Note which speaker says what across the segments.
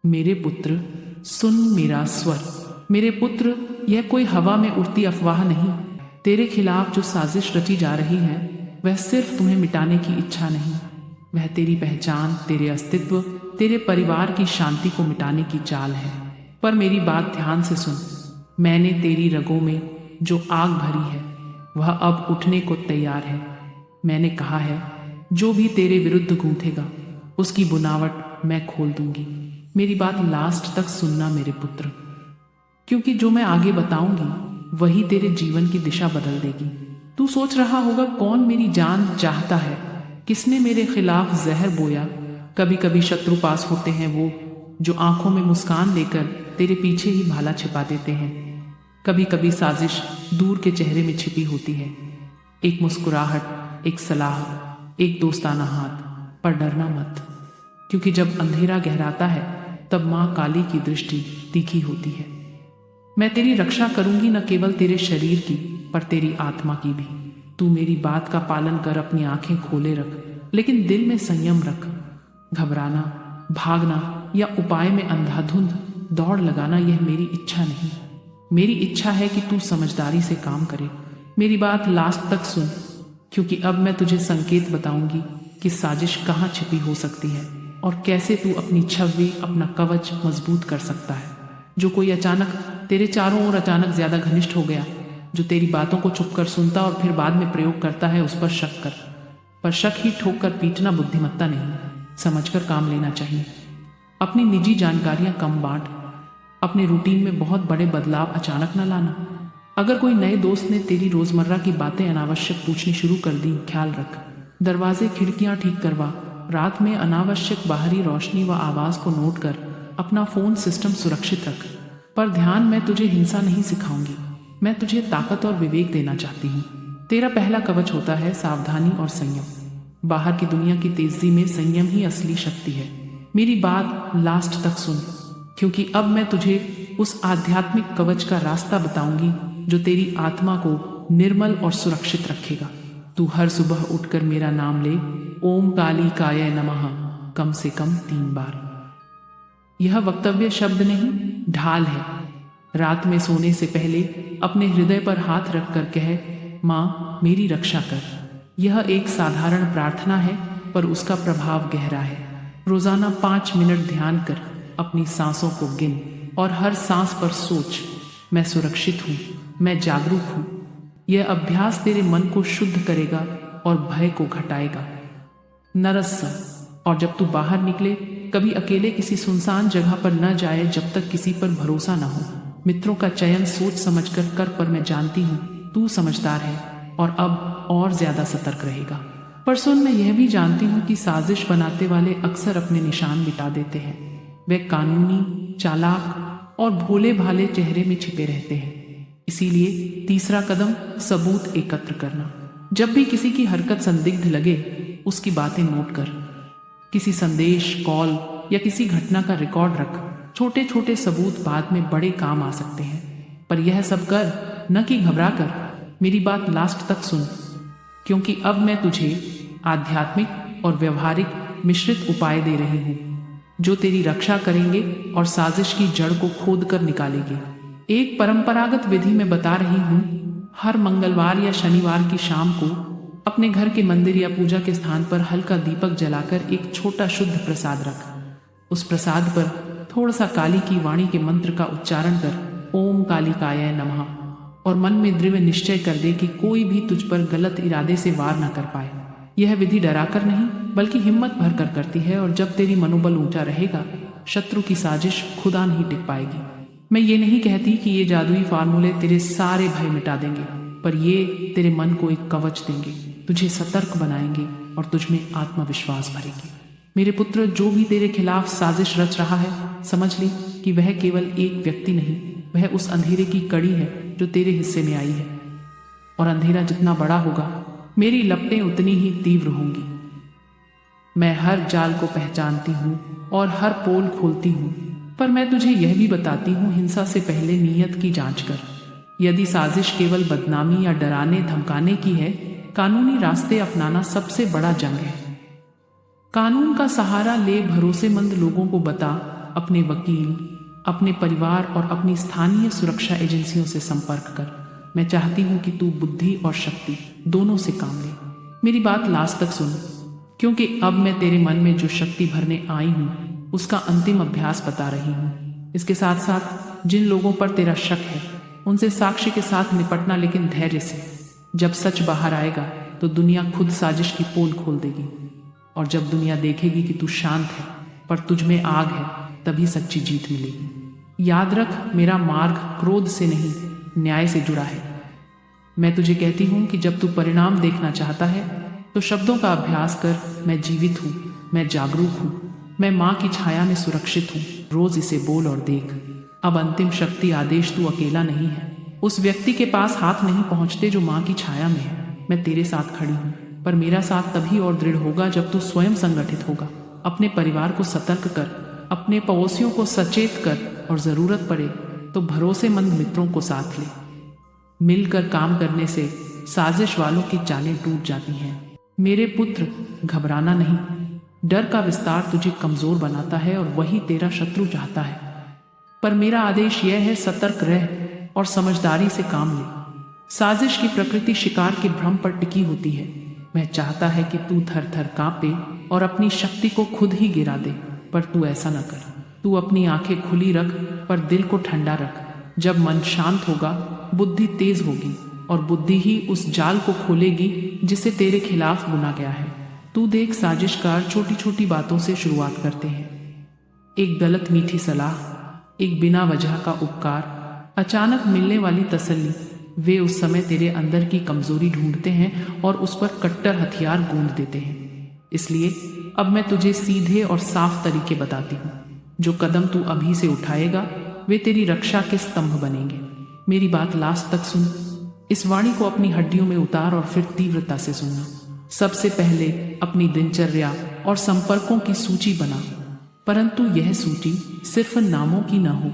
Speaker 1: मेरे पुत्र, सुन मेरा स्वर। मेरे पुत्र, यह कोई हवा में उड़ती अफवाह नहीं। तेरे खिलाफ जो साजिश रची जा रही है वह सिर्फ तुम्हें मिटाने की इच्छा नहीं, वह तेरी पहचान, तेरे अस्तित्व, तेरे परिवार की शांति को मिटाने की चाल है। पर मेरी बात ध्यान से सुन। मैंने तेरी रगों में जो आग भरी है वह अब उठने को तैयार है। मैंने कहा है, जो भी तेरे विरुद्ध गूंथेगा उसकी बुनावट मैं खोल दूंगी। मेरी बात लास्ट तक सुनना मेरे पुत्र, क्योंकि जो मैं आगे बताऊंगी वही तेरे जीवन की दिशा बदल देगी। तू सोच रहा होगा, कौन मेरी जान चाहता है, किसने मेरे खिलाफ जहर बोया। कभी कभी शत्रु पास होते हैं, वो जो आंखों में मुस्कान लेकर तेरे पीछे ही भाला छिपा देते हैं। कभी कभी साजिश दूर के चेहरे में छिपी होती है, एक मुस्कुराहट, एक सलाह, एक दोस्ताना हाथ। पर डरना मत, क्योंकि जब अंधेरा गहराता है तब माँ काली की दृष्टि तीखी होती है। मैं तेरी रक्षा करूंगी, न केवल तेरे शरीर की पर तेरी आत्मा की भी। तू मेरी बात का पालन कर, अपनी आंखें खोले रख, लेकिन दिल में संयम रख। घबराना, भागना या उपाय में अंधाधुंध दौड़ लगाना यह मेरी इच्छा नहीं। मेरी इच्छा है कि तू समझदारी से काम करे। मेरी बात लास्ट तक सुन, क्योंकि अब मैं तुझे संकेत बताऊंगी कि साजिश कहाँ छिपी हो सकती है और कैसे तू अपनी छवि, अपना कवच मजबूत कर सकता है। जो कोई अचानक तेरे चारों ओर अचानक ज्यादा घनिष्ठ हो गया, जो तेरी बातों को छुपकर सुनता और फिर बाद में प्रयोग करता है, उस पर शक कर। पर शक ही ठोक कर पीटना बुद्धिमत्ता नहीं, समझकर काम लेना चाहिए। अपनी निजी जानकारियां कम बांट, अपने रूटीन में बहुत बड़े बदलाव अचानक न लाना। अगर कोई नए दोस्त ने तेरी रोजमर्रा की बातें अनावश्यक पूछनी शुरू कर दी, ख्याल रख। दरवाजे खिड़कियां ठीक करवा। रात में अनावश्यक बाहरी रोशनी व आवाज को नोट कर अपना फोन सिस्टम सुरक्षित रख। पर ध्यान, मैं तुझे हिंसा नहीं सिखाऊंगी, मैं तुझे ताकत और विवेक देना चाहती हूँ। तेरा पहला कवच होता है सावधानी और संयम। बाहर की दुनिया की तेजी में संयम ही असली शक्ति है। मेरी बात लास्ट तक सुन, क्योंकि अब मैं तुझे उस आध्यात्मिक कवच का रास्ता बताऊंगी जो तेरी आत्मा को निर्मल और सुरक्षित रखेगा। तू हर सुबह उठकर मेरा नाम ले, ओम काली काय नमः, कम से कम 3 बार। यह वक्तव्य शब्द नहीं, ढाल है। रात में सोने से पहले अपने हृदय पर हाथ रखकर कह, माँ मेरी रक्षा कर। यह एक साधारण प्रार्थना है, पर उसका प्रभाव गहरा है। रोजाना 5 मिनट ध्यान कर, अपनी सांसों को गिन और हर सांस पर सोच, मैं सुरक्षित हूँ, मैं जागरूक हूँ। यह अभ्यास तेरे मन को शुद्ध करेगा और भय को घटाएगा। नरस्य, और जब तू बाहर निकले, कभी अकेले किसी सुनसान जगह पर न जाए जब तक किसी पर भरोसा न हो। मित्रों का चयन सोच समझकर कर, पर मैं जानती हूँ तू समझदार है और अब और ज्यादा सतर्क रहेगा। पर सुन, मैं यह भी जानती हूँ कि साजिश बनाते वाले अक्सर अपने निशान मिटा देते हैं। वे कानूनी, चालाक और भोले भाले चेहरे में छिपे रहते हैं। इसीलिए तीसरा कदम, सबूत एकत्र करना। जब भी किसी की हरकत संदिग्ध लगे, उसकी बातें नोट कर। किसी संदेश, कॉल या किसी घटना का रिकॉर्ड रख। छोटे छोटे सबूत बाद में बड़े काम आ सकते हैं। पर यह सब कर, न कि घबरा कर। मेरी बात लास्ट तक सुन, क्योंकि अब मैं तुझे आध्यात्मिक और व्यवहारिक मिश्रित उपाय दे रही हूँ जो तेरी रक्षा करेंगे और साजिश की जड़ को खोद कर निकालेंगे। एक परंपरागत विधि में बता रही हूँ। हर मंगलवार या शनिवार की शाम को अपने घर के मंदिर या पूजा के स्थान पर हल्का दीपक जलाकर एक छोटा शुद्ध प्रसाद रख। उस प्रसाद पर थोड़ा सा काली की वाणी के मंत्र का उच्चारण कर, ओम कालिकाय नमः, और मन में दृढ़ निश्चय कर दे कि कोई भी तुझ पर गलत इरादे से वार न कर पाए। यह विधि डराकर नहीं, बल्कि हिम्मत भरकर करती है, और जब तेरी मनोबल ऊंचा रहेगा, शत्रु की साजिश खुदा नहीं टिक पाएगी। मैं ये नहीं कहती कि ये जादुई फार्मूले तेरे सारे भय मिटा देंगे, पर ये तेरे मन को एक कवच देंगे, तुझे सतर्क बनाएंगे और तुझमें आत्मविश्वास भरेंगे। मेरे पुत्र, जो भी तेरे खिलाफ साजिश रच रहा है, समझ ले कि वह केवल एक व्यक्ति नहीं, वह उस अंधेरे की कड़ी है जो तेरे हिस्से में आई है। और अंधेरा जितना बड़ा होगा, मेरी लपटें उतनी ही तीव्र होंगी। मैं हर जाल को पहचानती हूँ और हर पोल खोलती हूँ, पर मैं तुझे यह भी बताती हूँ, हिंसा से पहले नीयत की जांच कर। यदि साजिश केवल बदनामी या डराने धमकाने की है, कानूनी रास्ते अपनाना सबसे बड़ा जंग है। कानून का सहारा ले, भरोसेमंद लोगों को बता, अपने वकील, अपने परिवार और अपनी स्थानीय सुरक्षा एजेंसियों से संपर्क कर। मैं चाहती हूँ कि तू बुद्धि और शक्ति दोनों से काम ले। मेरी बात लास्ट तक सुन, क्योंकि अब मैं तेरे मन में जो शक्ति भरने आई हूँ उसका अंतिम अभ्यास बता रही हूँ। इसके साथ साथ जिन लोगों पर तेरा शक है उनसे साक्षी के साथ निपटना, लेकिन धैर्य से। जब सच बाहर आएगा तो दुनिया खुद साजिश की पोल खोल देगी, और जब दुनिया देखेगी कि तू शांत है पर तुझ में आग है, तभी सच्ची जीत मिलेगी। याद रख, मेरा मार्ग क्रोध से नहीं, न्याय से जुड़ा है। मैं तुझे कहती हूँ कि जब तू परिणाम देखना चाहता है तो शब्दों का अभ्यास कर। मैं जीवित हूँ, मैं जागरूक हूँ, मैं माँ की छाया में सुरक्षित हूँ। रोज इसे बोल और देख। अब अंतिम शक्ति आदेश तू अकेला नहीं है। उस व्यक्ति के पास हाथ नहीं पहुँचते जो माँ की छाया में है। मैं तेरे साथ खड़ी हूँ, पर मेरा साथ तभी और दृढ़ होगा जब तू स्वयं संगठित होगा। अपने परिवार को सतर्क कर, अपने पड़ोसियों को सचेत कर, और जरूरत पड़े तो भरोसेमंद मित्रों को साथ ले। मिलकर काम करने से साजिश वालों की चालें टूट जाती हैं। मेरे पुत्र, घबराना नहीं। डर का विस्तार तुझे कमजोर बनाता है और वही तेरा शत्रु चाहता है। पर मेरा आदेश यह है, सतर्क रह और समझदारी से काम ले। साजिश की प्रकृति शिकार के भ्रम पर टिकी होती है। मैं चाहता है कि तू थर थर कांपे और अपनी शक्ति को खुद ही गिरा दे, पर तू ऐसा न कर। तू अपनी आंखें खुली रख पर दिल को ठंडा रख। जब मन शांत होगा, बुद्धि तेज होगी, और बुद्धि ही उस जाल को खोलेगी जिसे तेरे खिलाफ बुना गया है। तू देख, साजिशकार छोटी छोटी बातों से शुरुआत करते हैं। एक गलत मीठी सलाह, एक बिना वजह का उपकार, अचानक मिलने वाली तसल्ली। वे उस समय तेरे अंदर की कमजोरी ढूंढते हैं और उस पर कट्टर हथियार गूंद देते हैं। इसलिए अब मैं तुझे सीधे और साफ तरीके बताती हूँ। जो कदम तू अभी से उठाएगा वे तेरी रक्षा के स्तंभ बनेंगे। मेरी बात लास्ट तक सुन। इस वाणी को अपनी हड्डियों में उतार और फिर तीव्रता से सुनना। सबसे पहले अपनी दिनचर्या और संपर्कों की सूची बना, परंतु यह सूची सिर्फ नामों की न हो।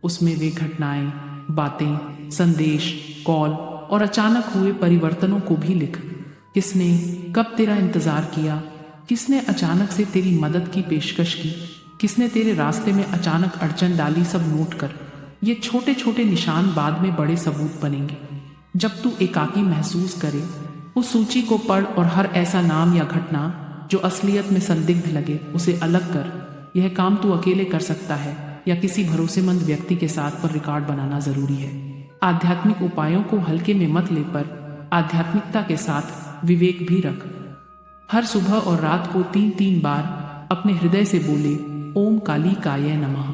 Speaker 1: उसमें वे घटनाएं, बातें, संदेश, कॉल और अचानक हुए परिवर्तनों को भी लिख। किसने कब तेरा इंतजार किया, किसने अचानक से तेरी मदद की पेशकश की, किसने तेरे रास्ते में अचानक अड़चन डाली, सब नोट कर। ये छोटे छोटे निशान बाद में बड़े सबूत बनेंगे। जब तू एकाकी महसूस करे, उस सूची को पढ़ और हर ऐसा नाम या घटना जो असलियत में संदिग्ध लगे उसे अलग कर। यह काम तू अकेले कर सकता है या किसी भरोसेमंद व्यक्ति के साथ, पर रिकॉर्ड बनाना जरूरी है। आध्यात्मिक उपायों को हल्के में मत ले, पर आध्यात्मिकता के साथ विवेक भी रख। हर सुबह और रात को 3-3 बार अपने हृदय से बोले, ओम काली काये नमः।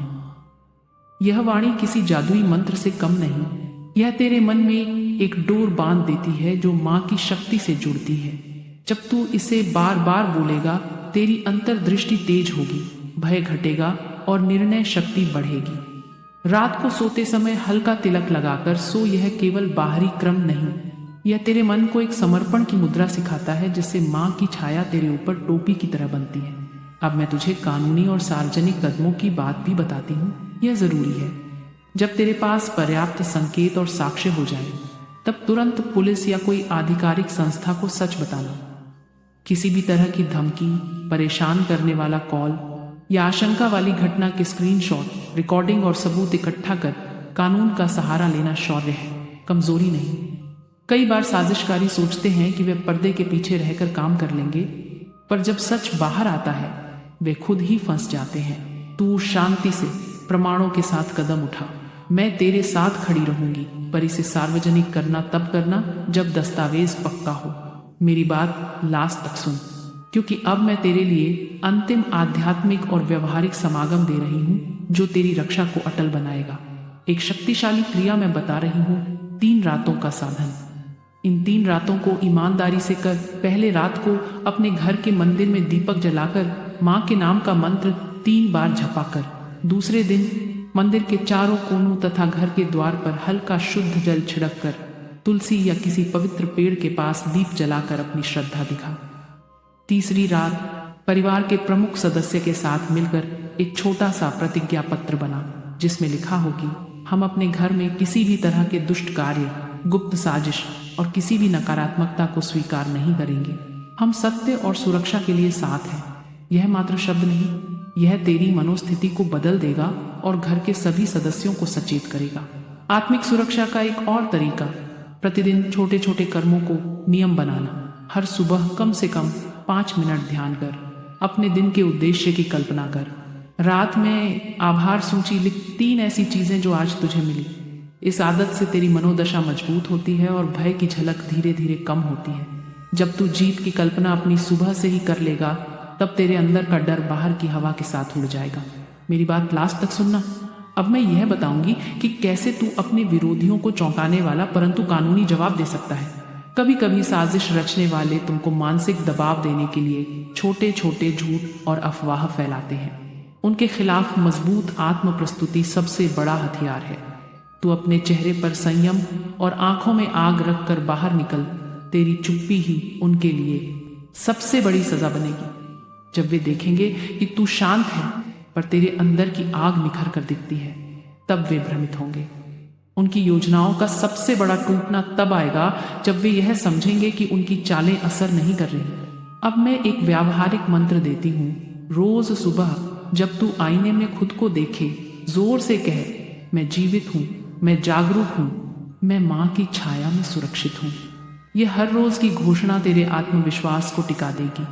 Speaker 1: यह वाणी किसी जादुई मंत्र से कम नहीं। यह तेरे मन में एक डोर बांध देती है जो माँ की शक्ति से जुड़ती है। जब तू इसे बार बार बोलेगा, तेरी अंतर्दृष्टि तेज होगी, भय घटेगा और निर्णय शक्ति बढ़ेगी। रात को सोते समय हल्का तिलक लगाकर सो। यह केवल बाहरी क्रम नहीं, यह तेरे मन को एक समर्पण की मुद्रा सिखाता है, जिससे माँ की छाया तेरे ऊपर टोपी की तरह बनती है। अब मैं तुझे कानूनी और सार्वजनिक कदमों की बात भी बताती हूँ। यह जरूरी है। जब तेरे पास पर्याप्त संकेत और साक्ष्य हो जाए, तब तुरंत पुलिस या कोई आधिकारिक संस्था को सच बताना। किसी भी तरह की धमकी, परेशान करने वाला कॉल या आशंका वाली घटना के स्क्रीनशॉट, रिकॉर्डिंग और सबूत इकट्ठा कर कानून का सहारा लेना शौर्य है, कमजोरी नहीं। कई बार साजिशकारी सोचते हैं कि वे पर्दे के पीछे रहकर काम कर लेंगे, पर जब सच बाहर आता है वे खुद ही फंस जाते हैं। तू शांति से प्रमाणों के साथ कदम उठा। मैं तेरे साथ खड़ी रहूंगी, पर इसे सार्वजनिक करना तब करना जब दस्तावेज पक्का हो। मेरी बात लास्ट तक सुन, क्योंकि अब मैं तेरे लिए अंतिम आध्यात्मिक और व्यवहारिक समागम दे रही हूँ जो तेरी रक्षा को अटल बनाएगा। एक शक्तिशाली क्रिया मैं बता रही हूँ, 3 रातों का साधन। इन 3 रातों को ईमानदारी से कर। पहले रात को अपने घर के मंदिर में दीपक जलाकर माँ के नाम का मंत्र 3 बार जपा कर। दूसरे दिन मंदिर के चारों कोनों तथा घर के द्वार पर हल्का शुद्ध जल छिड़क कर तुलसी या किसी पवित्र पेड़ के पास दीप जलाकर अपनी श्रद्धा दिखा। तीसरी रात परिवार के प्रमुख सदस्य के साथ मिलकर एक छोटा सा प्रतिज्ञा पत्र बना, जिसमें लिखा हो कि हम अपने घर में किसी भी तरह के दुष्ट कार्य, गुप्त साजिश और किसी भी नकारात्मकता को स्वीकार नहीं करेंगे। हम सत्य और सुरक्षा के लिए साथ हैं। यह मात्र शब्द नहीं, यह तेरी मनोस्थिति को बदल देगा और घर के सभी सदस्यों को सचेत करेगा। आत्मिक सुरक्षा का एक और तरीका, प्रतिदिन छोटे छोटे कर्मों को नियम बनाना। हर सुबह कम से कम 5 मिनट ध्यान कर, अपने दिन के उद्देश्य की कल्पना कर। रात में आभार सूची लिख 3 ऐसी चीजें जो आज तुझे मिली। इस आदत से तेरी मनोदशा मजबूत होती है और भय की झलक धीरे धीरे कम होती है। जब तू जीत की कल्पना अपनी सुबह से ही कर लेगा, तब तेरे अंदर का डर बाहर की हवा के साथ उड़ जाएगा। मेरी बात लास्ट तक सुनना। अब मैं यह बताऊंगी कि कैसे तू अपने विरोधियों को चौंकाने वाला परंतु कानूनी जवाब दे सकता है। कभी कभी साजिश रचने वाले तुमको मानसिक दबाव देने के लिए छोटे छोटे झूठ और अफवाह फैलाते हैं। उनके खिलाफ मजबूत आत्म प्रस्तुति सबसे बड़ा हथियार है। तू अपने चेहरे पर संयम और आंखों में आग रखकर बाहर निकल। तेरी चुप्पी ही उनके लिए सबसे बड़ी सजा बनेगी। जब वे देखेंगे कि तू शांत है पर तेरे अंदर की आग निखर कर दिखती है, तब वे भ्रमित होंगे। उनकी योजनाओं का सबसे बड़ा टूटना तब आएगा जब वे यह समझेंगे कि उनकी चालें असर नहीं कर रही। अब मैं एक व्यावहारिक मंत्र देती हूँ। रोज सुबह जब तू आईने में खुद को देखे, जोर से कह, मैं जीवित हूँ, मैं जागरूक हूँ, मैं माँ की छाया में सुरक्षित हूँ। यह हर रोज की घोषणा तेरे आत्मविश्वास को टिका देगी।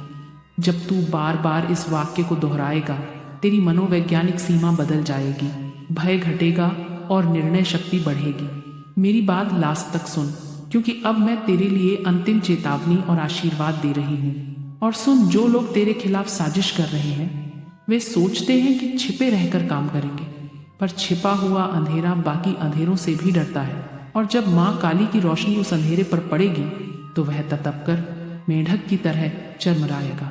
Speaker 1: जब तू बार बार इस वाक्य को दोहराएगा, तेरी मनोवैज्ञानिक सीमा बदल जाएगी, भय घटेगा और निर्णय शक्ति बढ़ेगी। मेरी बात लास्ट तक सुन, क्योंकि अब मैं तेरे लिए अंतिम चेतावनी और आशीर्वाद दे रही हूँ। और सुन, जो लोग तेरे खिलाफ साजिश कर रहे हैं वे सोचते हैं कि छिपे रहकर काम करेंगे, पर छिपा हुआ अंधेरा बाकी अंधेरों से भी डरता है। और जब माँ काली की रोशनी उस अंधेरे पर पड़ेगी तो वह ततप कर मेंढक की तरह चरमराएगा।